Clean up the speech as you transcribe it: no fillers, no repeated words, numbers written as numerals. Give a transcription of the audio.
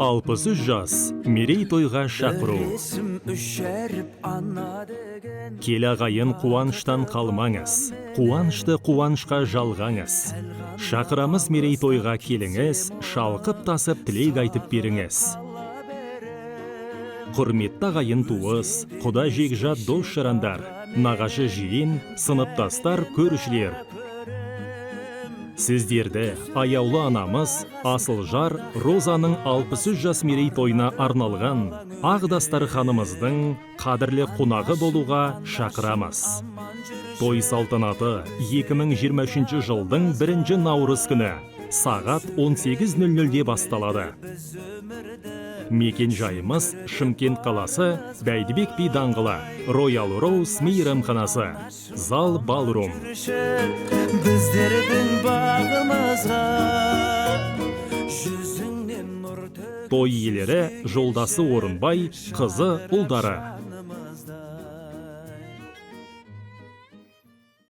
63 жас мерейтойға шақыру. Кел ағайын, қуаныштан қалмаңыз, қуанышты қуанышқа жалғаңыз. Шақырамыз мерейтойға келіңіз, шалқып тасып тілек айтып беріңіз. Құрметті ағайын туыс, құда жекжат дос жарандар, нағашы жиын, сыныптастар, көршілер. Сіздерді аяулы анамыз Асылжар Розаның 63 жас мерейтойына арналған Ағдастар ханымыздың қадірлі қонағы болуға шақырамыз. Той салтанаты 2023 жылдың 1 наурыз күні сағат 18:00-де басталады. Мекен жайымыз Шымкент қаласы, Бәйдібек би даңғылы, Royal Rose мейрамханасы, зал Балрум. Той иелері Жолдасы Орынбай, қызы ұлдары.